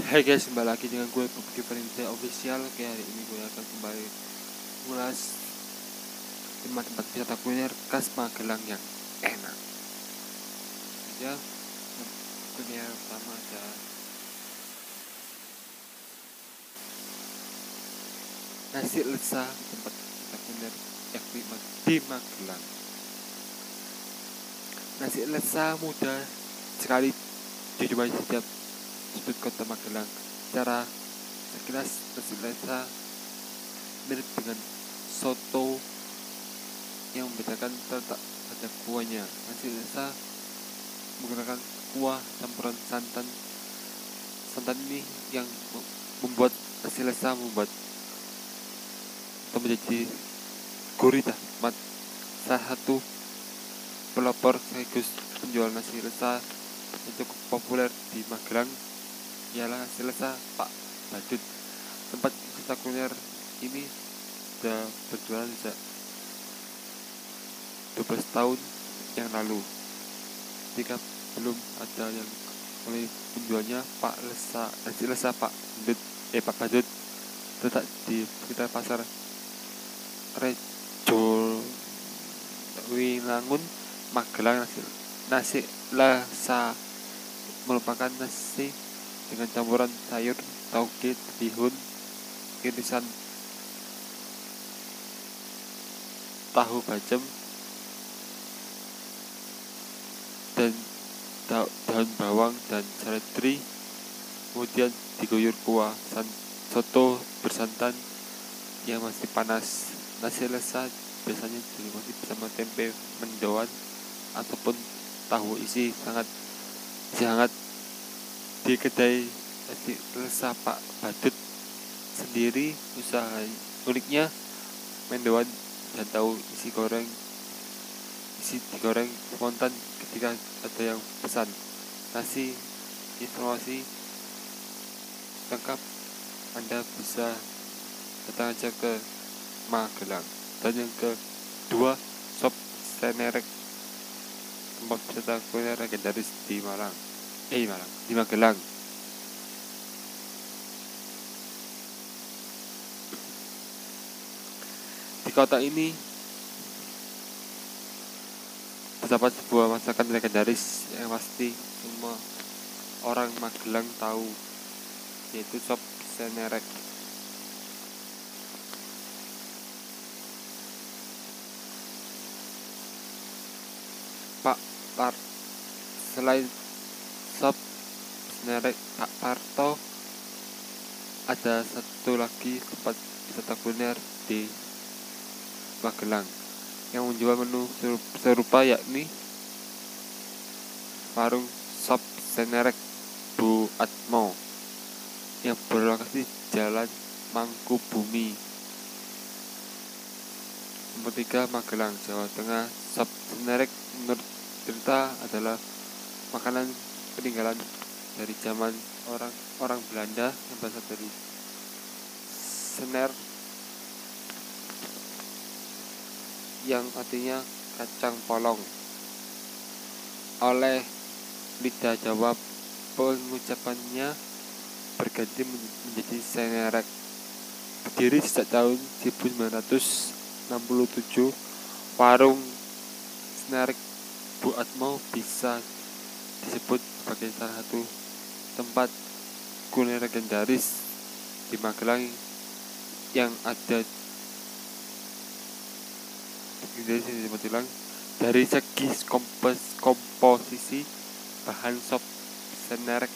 Hai guys, kembali lagi dengan gue Public Perintia Official. Oke, hari ini gue akan kembali mengulas 5 tempat wisata kuliner khas Magelang yang enak. Ya, kuliner pertama ada nasi lesa, tempat wisata kuliner yakni di Magelang. Nasi lesa mudah sekali dijumpai setiap sudut kota Magelang. Secara sekilas nasi lesa mirip dengan soto yang membedakan terletak pada kuahnya. Nasi lesa menggunakan kuah campuran santan. Santan ini yang membuat nasi lesa menjadi gurih dan nikmat. Salah satu pelopor sekaligus penjual nasi lesa yang cukup populer di Magelang ialah nasi lesa Pak Badut. Tempat wisata kuliner ini sudah berjualan sejak 12 tahun yang lalu. Jika belum ada yang mulai penjualnya, nasi lesa Pak Badut terletak di sekitar pasar Rejo Winangun, Magelang. Nasi lesa merupakan nasi dengan campuran sayur, tauge, bihun, irisan tahu bacem, dan daun bawang dan seledri, kemudian diguyur kuah soto bersantan yang masih panas. Nasi lesa biasanya dinikmati bersama tempe mendoan ataupun tahu isi hangat. Di kedai nasi lesa Pak Badut sendiri, usaha uniknya mendoan dan tahu isi digoreng spontan ketika ada yang pesan. Informasi lengkap Anda bisa datang aja ke Magelang. Dan yang kedua, Sop Senerek, tempat wisata kuliner legendaris di Magelang. Di kota ini terdapat sebuah masakan legendaris yang pasti semua orang Magelang tahu, yaitu Sop Senerek. Selain Sop Senerek Pak Parto, ada satu lagi tempat wisata kuliner di Magelang yang menjual menu serupa, yakni warung Sop Senerek Bu Atmo yang berlokasi Jalan Mangkubumi, Nomor 3, Magelang, Jawa Tengah. Sop Senerek menurut cerita adalah makanan peninggalan dari zaman orang Belanda yang berasal dari sener, yang artinya kacang polong. Oleh lidah Jawa, pengucapannya berganti menjadi senerek. Berdiri sejak tahun 1967, warung senerek Bu Atmo bisa disebut sebagai salah satu tempat kuliner legendaris di Magelang yang ada di Magelang. Dari segi komposisi, bahan sop senerek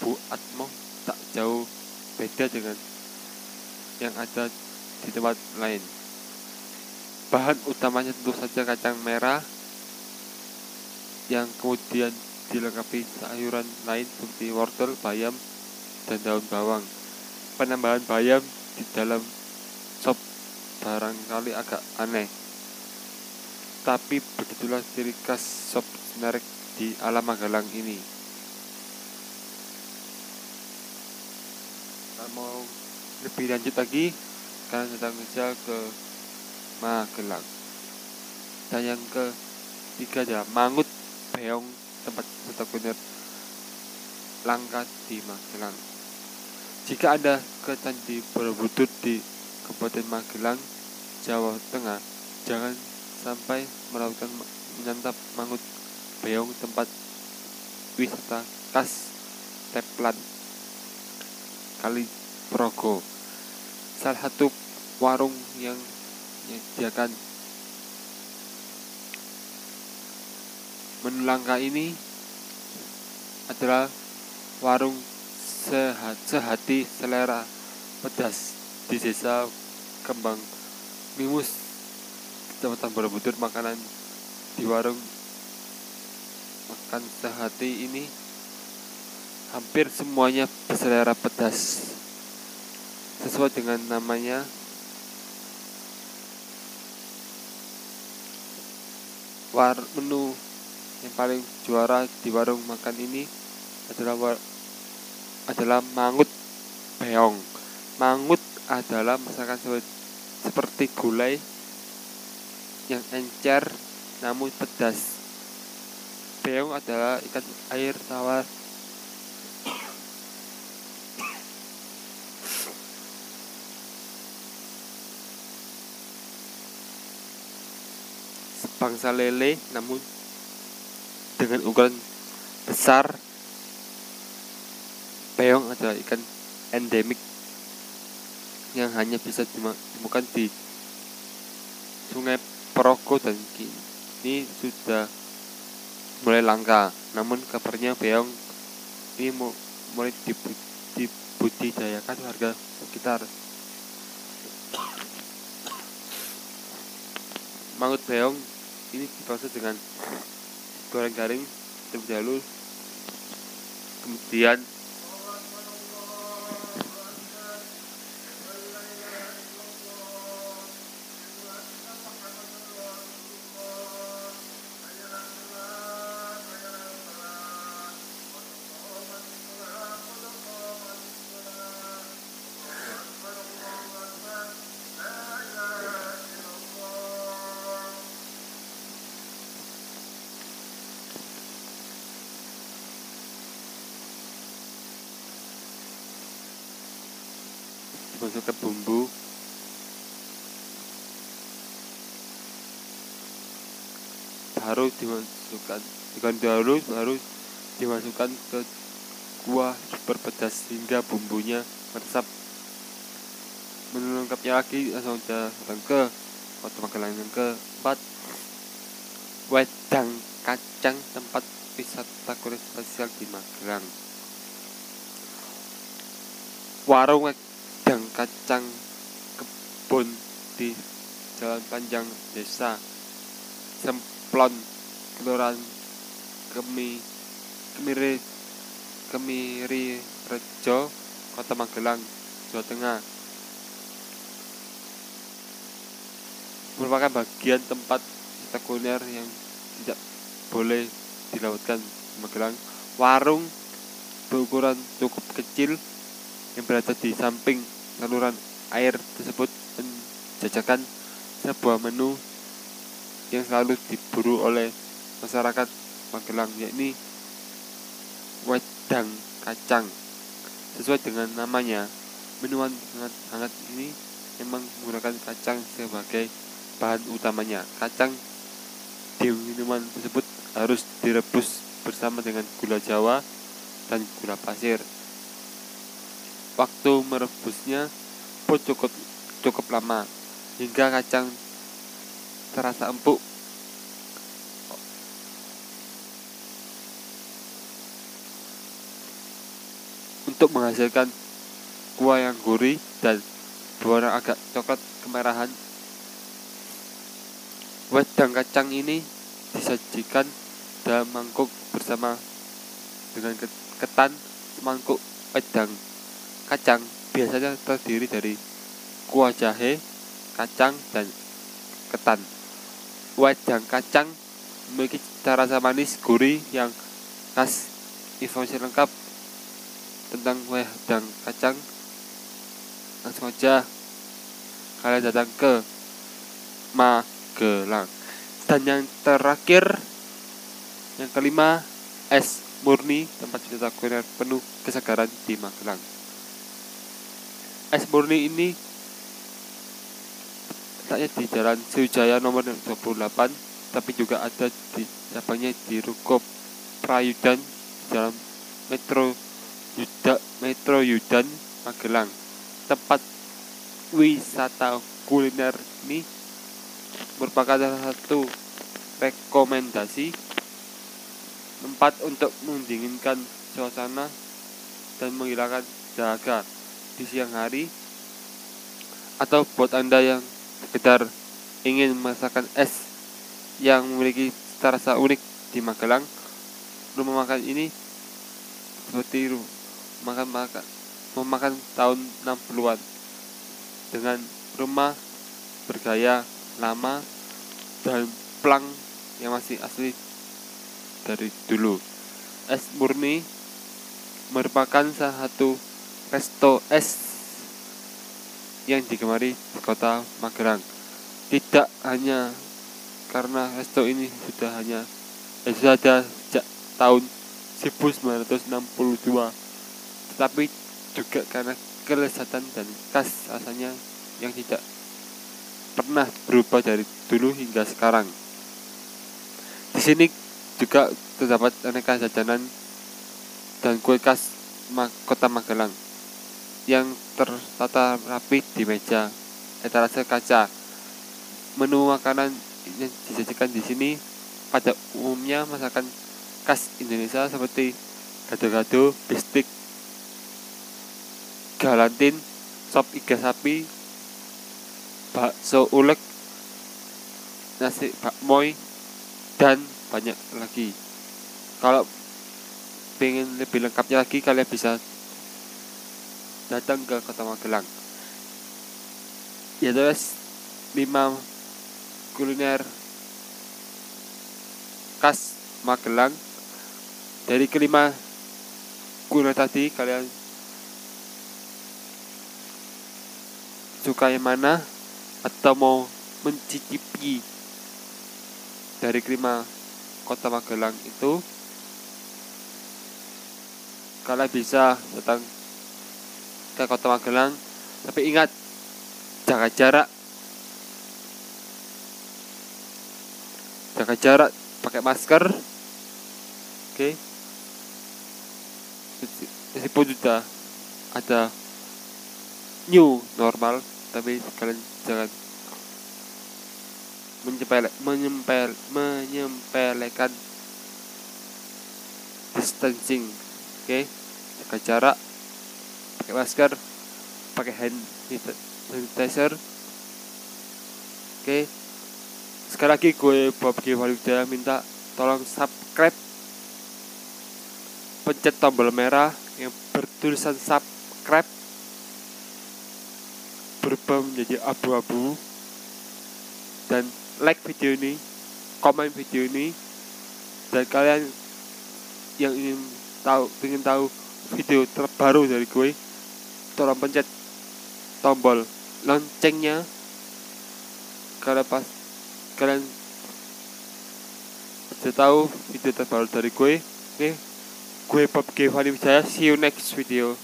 Bu Atmo tak jauh beda dengan yang ada di tempat lain. Bahan utamanya tentu saja kacang merah yang kemudian dilengkapi sayuran lain seperti wortel, bayam, dan daun bawang. Penambahan bayam di dalam sop barangkali agak aneh, tapi begitulah ciri khas sop senerek di alam Magelang ini. Kalau mau lebih lanjut lagi, kalian datang saja ke Magelang. Dan yang ketiga adalah Mangut Beong, tempat wisata kuliner langka di Magelang. Jika Anda ke Candi Borobudur di Kabupaten Magelang, Jawa Tengah, jangan sampai melakukan menyantap mangut beong, tempat wisata khas Teplan Kali Progo. Salah satu warung yang menyediakan menu langka ini adalah warung sehati selera pedas di Desa Kembang Mimus, Kecamatan Borobudur. Makanan di warung makan sehati ini hampir semuanya berselera pedas. Sesuai dengan namanya, menu yang paling juara di warung makan ini adalah mangut beong. Mangut adalah masakan seperti gulai yang encer namun pedas. Beong adalah ikan air tawar sebangsa lele namun dengan ukuran besar. Beong adalah ikan endemik yang hanya bisa ditemukan di Sungai Progo dan kini sudah mulai langka. Namun kabarnya beong ini mulai dibudidayakan warga sekitar. Mangut beong ini diproses dengan goreng garing terlebih dahulu, kemudian dimasukkan bumbu, baru dimasukkan ke kuah super pedas hingga bumbunya meresap. Menu lengkapnya lagi langsung datang ke Kota Magelang. Yang keempat, wedang kacang, tempat wisata kuliner spesial di Magelang. Warung wedang kacang kebun di Jalan Panjang Desa Semplon, Kelurahan Kemiri Rejo, Kota Magelang, Jawa Tengah, merupakan bagian tempat wisata kuliner yang tidak boleh dilewatkan di Magelang. Warung berukuran cukup kecil yang berada di samping saluran air tersebut menjajakan sebuah menu yang selalu diburu oleh masyarakat Magelang, yakni wedang kacang. Sesuai dengan namanya, minuman hangat ini memang menggunakan kacang sebagai bahan utamanya. Kacang di minuman tersebut harus direbus bersama dengan gula Jawa dan gula pasir. Waktu merebusnya pun cukup lama hingga kacang terasa empuk. Untuk menghasilkan kuah yang gurih dan berwarna agak coklat kemerahan, wedang kacang ini disajikan dalam mangkuk bersama dengan ketan. Mangkuk wedang kacang biasanya terdiri dari kuah jahe, kacang, dan ketan. Wedang kacang memiliki cita rasa manis gurih yang khas. Informasi lengkap tentang wedang kacang langsung aja kalian datang ke Magelang. Dan yang terakhir, yang kelima, es murni, tempat wisata kuliner penuh kesegaran di Magelang. Es murni ini letaknya di Jalan Sriwijaya nomor 28, tapi juga ada di cabangnya di Ruko Prayudan dalam Metro Yudan Magelang. Tempat wisata kuliner ini merupakan salah satu rekomendasi tempat untuk mendinginkan suasana dan menghilangkan dahaga di siang hari, atau buat Anda yang sekedar ingin merasakan es yang memiliki cita rasa unik di Magelang. Rumah makan ini seperti memakan tahun 60-an dengan rumah bergaya lama dan plang yang masih asli dari dulu. Es Murni merupakan salah satu resto es yang digemari di kota Magelang. Tidak hanya karena resto ini sudah ada sejak tahun 1962, tetapi juga karena kelezatan dan khas rasanya yang tidak pernah berubah dari dulu hingga sekarang. Di sini juga terdapat aneka jajanan dan kue khas kota Magelang yang tertata rapi di meja etalase kaca. Menu makanan yang disajikan di sini pada umumnya masakan khas Indonesia seperti gado-gado, bistik, galantin, sop iga sapi, bakso ulek, nasi bakmoy, dan banyak lagi. Kalau pengen lebih lengkapnya lagi, kalian bisa datang ke kota Magelang. Yaitu 5 kuliner khas Magelang. Dari kelima kuliner tadi, kalian suka yang mana, atau mau mencicipi dari kelima kota Magelang itu, kalian bisa datang ke kota Magelang. Tapi ingat, jaga jarak, pakai masker. Oke. Meskipun sudah ada new normal, tapi kalian jangan menyempelekan distancing. Oke. Jaga jarak, pakai masker, pakai hand sanitizer. Oke. Sekali lagi gue Bob Givalida minta tolong subscribe, pencet tombol merah yang bertulisan subscribe berubah menjadi abu-abu, dan like video ini, komen video ini. Dan kalian yang ingin tahu video terbaru dari gue, tolong pencet tombol loncengnya, karena pas kalian bisa tahu video terbaru dari gue. Oke, gue Bob Givalida, see you next video.